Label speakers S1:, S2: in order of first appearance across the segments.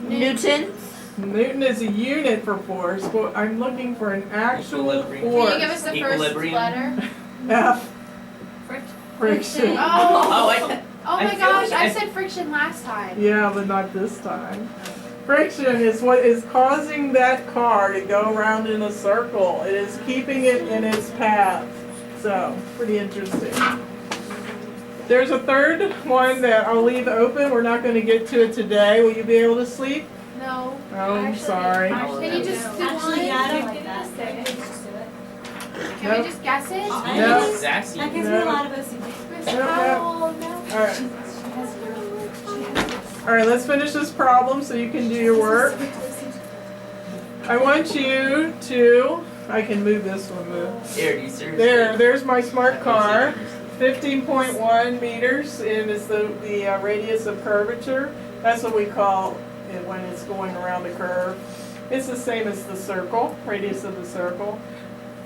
S1: Newton.
S2: Newton is a unit for force, but I'm looking for an actual
S3: Equilibrium.
S2: force.
S4: Can you give us the first
S3: Equilibrium.
S4: letter?
S2: F. Friction.
S3: Oh,
S4: Oh
S3: I
S4: my
S3: feel
S4: gosh,
S3: like
S4: I
S3: I-
S4: said friction last time.
S2: Yeah, but not this time. Friction is what is causing that car to go around in a circle. It is keeping it in its path. So, pretty interesting. There's a third one that I'll leave open. We're not going to get to it today. Will you be able to sleep?
S4: No.
S2: Oh, I'm sorry.
S4: Can you just do one?
S1: Yeah, I don't like that.
S4: Can we just guess it?
S2: No.
S3: Sassy.
S1: That gives me a lot of OCD.
S4: Oh, no.
S2: Alright. Alright, let's finish this problem so you can do your work. I want you to, I can move this one, move.
S3: Here, you seriously.
S2: There's my smart car. 15.1 meters and is the radius of curvature. That's what we call it when it's going around the curve. It's the same as the circle, radius of the circle.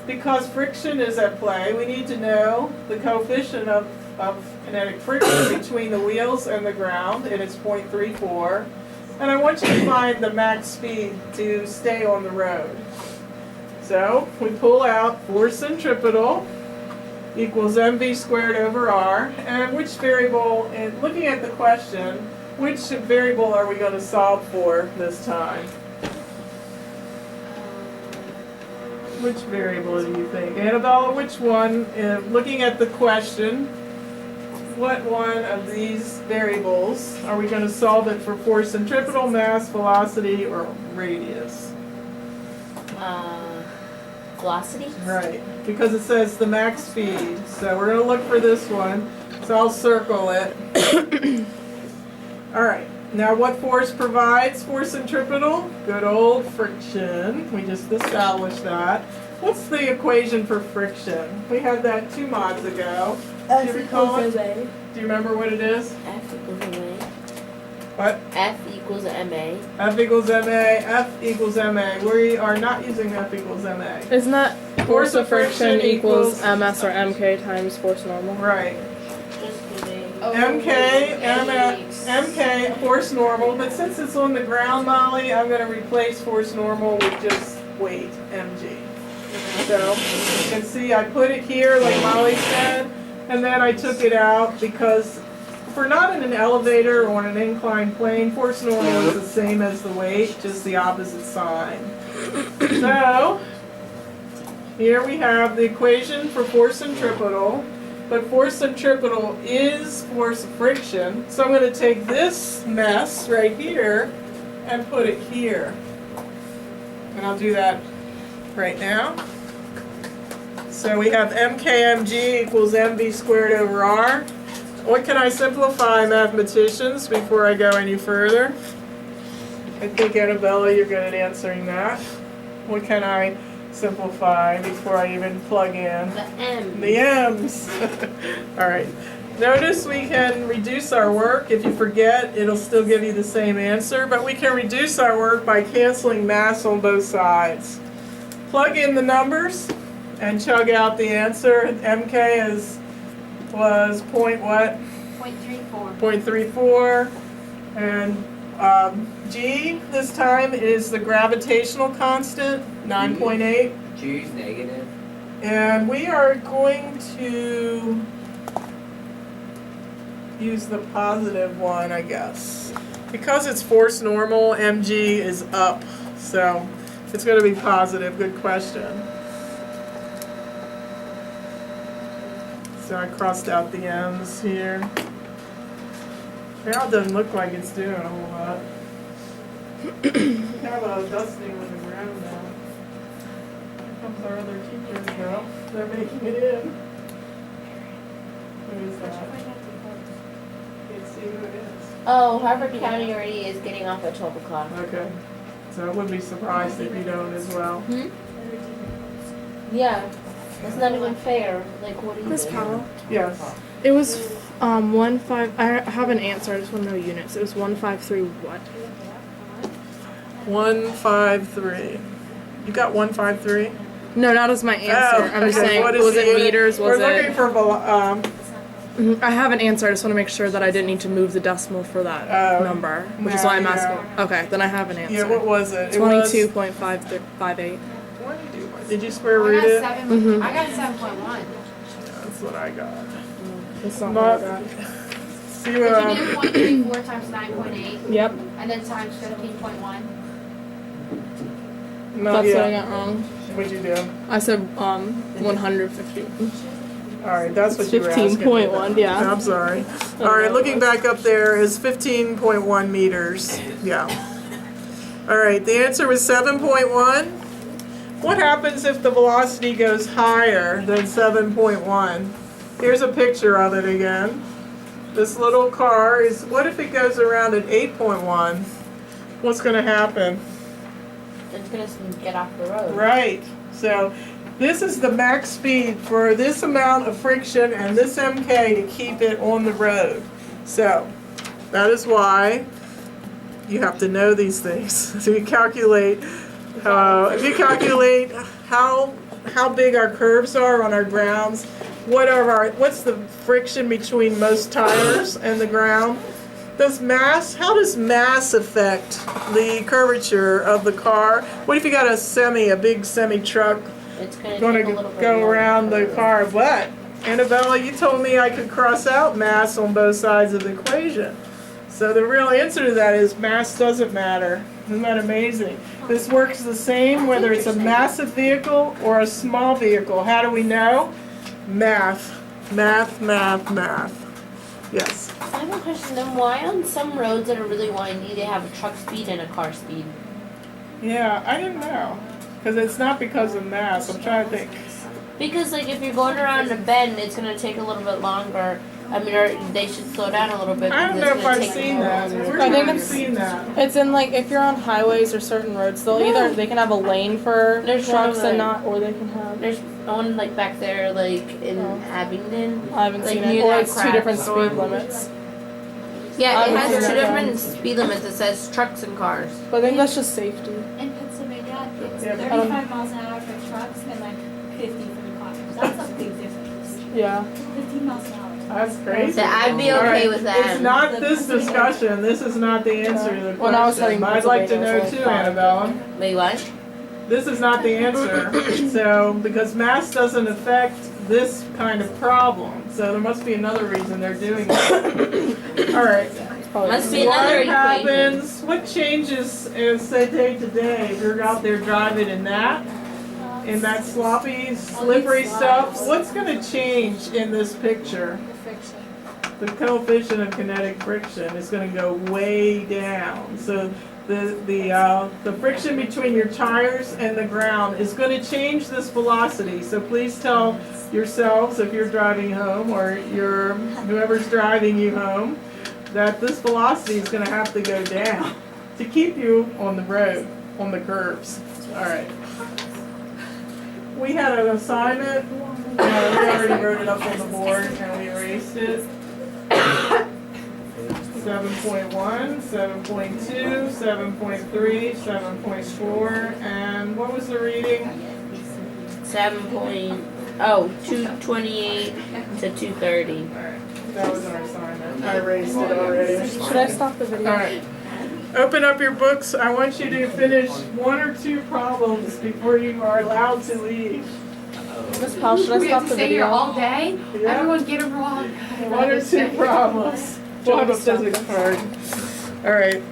S2: Because friction is at play, we need to know the coefficient of kinetic friction between the wheels and the ground, and it's 0.34. And I want you to find the max speed to stay on the road. So we pull out force centripetal equals mv squared over r, and which variable, and looking at the question, which variable are we going to solve for this time? Which variable do you think? Annabella, which one, looking at the question, what one of these variables are we going to solve it for force centripetal, mass, velocity, or radius?
S1: Velocity?
S2: Right, because it says the max speed. So we're going to look for this one. So I'll circle it. All right, now what force provides force centripetal? Good old friction. We just established that. What's the equation for friction? We had that 2 mods ago. Do you recall it? Do you remember what it is?
S1: F equals MA.
S2: What?
S1: F equals MA.
S2: F equals MA, F equals MA. We are not using F equals MA.
S5: Isn't that force of friction equals MS or MK times force normal?
S2: Right.
S1: Just kidding.
S4: Oh,
S2: MK, force normal, but since it's on the ground, Molly, I'm going to replace force normal with just weight, mg. So, you can see I put it here like Molly said, and then I took it out because if we're not in an elevator or on an inclined plane, force normal is the same as the weight, just the opposite sign. So, here we have the equation for force centripetal. But force centripetal is force of friction. So I'm going to take this mess right here and put it here. And I'll do that right now. So we have mkmg equals mv squared over r. What can I simplify, mathematicians, before I go any further? I think, Annabella, you're good at answering that. What can I simplify before I even plug in?
S1: The M.
S2: The M's. All right. Notice we can reduce our work. If you forget, it'll still give you the same answer, but we can reduce our work by canceling mass on both sides. Plug in the numbers and chug out the answer. MK was point what?
S4: 0.34.
S2: 0.34. And G this time is the gravitational constant, 9.8.
S3: G's negative.
S2: And we are going to use the positive one, I guess. Because it's force normal, mg is up. So it's going to be positive. Good question. So I crossed out the m's here. Now it doesn't look like it's doing a whole lot. We have a dusting on the ground now. Here comes our other teachers now. They're making it in. Who is that? Can't see who it is.
S1: Oh, Harvard County already is getting off at 12 o'clock.
S2: Okay. So I wouldn't be surprised if you don't as well.
S1: Yeah. That's not even fair. Like, what do you
S5: Miss
S1: do?
S5: Powell.
S2: Yes.
S5: It was 1.5. I have an answer. I just want to know units. It was 153 what?
S2: 153. You got 153?
S5: No, not as my answer. I'm just saying,
S2: What is
S5: was
S2: the
S5: it
S2: unit?
S5: meters? Was
S2: We're looking
S5: it?
S2: for
S5: I have an answer. I just want to make sure that I didn't need to move the decimal for that
S2: Oh,
S5: number, which is
S2: no,
S5: why I'm
S2: yeah.
S5: asking. Okay, then I have an answer.
S2: Yeah, what was it? It was
S5: 22.558.
S2: 22. Did you square
S4: I
S2: root
S4: got
S2: it?
S4: 7. I got 7.1.
S2: That's what I got.
S5: It's not
S2: But-
S5: hard.
S2: See
S4: Did
S2: what
S4: you do 134 times 9.8
S5: Yep,
S4: and then times 15.1?
S2: No,
S5: that's what I
S2: yeah.
S5: got wrong.
S2: What'd you do?
S5: I said 150.
S2: All right, that's what you were asking.
S5: 15.1, yeah.
S2: I'm sorry. All right, looking back up there is 15.1 meters. Yeah. All right, the answer was 7.1. What happens if the velocity goes higher than 7.1? Here's a picture of it again. This little car is, what if it goes around at 8.1? What's going to happen?
S1: It's gonna get off the road.
S2: Right. So this is the max speed for this amount of friction and this MK to keep it on the road. So that is why you have to know these things. So you calculate, if you calculate how big our curves are on our grounds, what's the friction between most tires and the ground? How does mass affect the curvature of the car? What if you got a big semi truck
S1: It's gonna
S2: gonna
S1: take a little bit
S2: go
S1: more
S2: around the
S1: curve.
S2: car? But Annabella, you told me I could cross out mass on both sides of the equation. So the real answer to that is mass doesn't matter. Isn't that amazing? This works the same whether it's a massive vehicle or a small vehicle. How do we know? Math. Math, math, math. Yes.
S1: I have a question then. Why on some roads that are really windy they have a truck speed and a car speed?
S2: Yeah, I didn't know. Because it's not because of mass. I'm trying to think.
S1: Because like if you're going around a bend, it's gonna take a little bit longer. I mean, or they should slow down a little bit.
S2: I don't
S1: because
S2: know
S1: it's
S2: if
S1: gonna
S2: I've
S1: take
S2: seen
S1: more
S2: that.
S1: longer.
S2: Where
S5: I
S2: have
S5: think
S2: you
S5: it's-
S2: seen that?
S5: It's in like if you're on highways or certain roads, they can have a lane for
S1: There's
S5: trucks
S1: one of
S5: and
S1: them.
S5: not, or they can have.
S1: There's one like back there, like in
S5: Oh.
S1: Abingdon.
S5: I haven't
S1: Like
S5: seen
S1: near
S5: it. Or
S1: that
S5: it's two
S1: crack.
S5: different speed limits.
S1: Yeah, it
S5: I
S1: has
S5: haven't
S1: two
S5: seen that
S1: different speed limits. It says trucks and cars.
S5: But I think that's just safety.
S3: In Pennsylvania, it's
S2: Yeah.
S3: 35 miles an hour for trucks and like 50 for the cars. That's a big difference.
S5: Yeah.
S3: 15 miles an hour.
S2: That's crazy.
S1: So I'd be
S2: All
S1: okay
S2: right,
S1: with that.
S2: It's not this discussion. This is not the answer to the
S5: When I was
S2: question.
S5: heading
S2: I'd like to
S5: Pennsylvania,
S2: know
S5: it was
S2: too,
S5: like 5.
S2: Annabella.
S1: Wait, what?
S2: This is not the answer. So, because mass doesn't affect this kind of problem. So there must be another reason they're doing it. All right.
S1: Must be
S2: What
S1: another equation.
S2: happens, what changes as say day to day if you're out there driving in that sloppy, slippery stuff? What's gonna change in this picture? The coefficient of kinetic friction is going to go way down. So the friction between your tires and the ground is going to change this velocity. So please tell yourselves if you're driving home or whoever's driving you home that this velocity is going to have to go down to keep you on the road, on the curves. All right. We had an assignment. We already wrote it up on the board and we erased it. 7.1, 7.2, 7.3, 7.4, and what was the reading?
S1: 228 to 230.
S2: That was our assignment. I erased it already.
S5: Should I stop the video?
S2: Alright. Open up your books. I want you to finish 1 or 2 problems before you are allowed to leave.
S5: Miss Powell, should I
S4: We have
S5: stop
S4: to
S5: the
S4: stay here
S5: video?
S4: all day?
S2: Yeah.
S4: Everyone get them wrong.
S2: 1 or 2 problems. We'll have a physics card. Alright.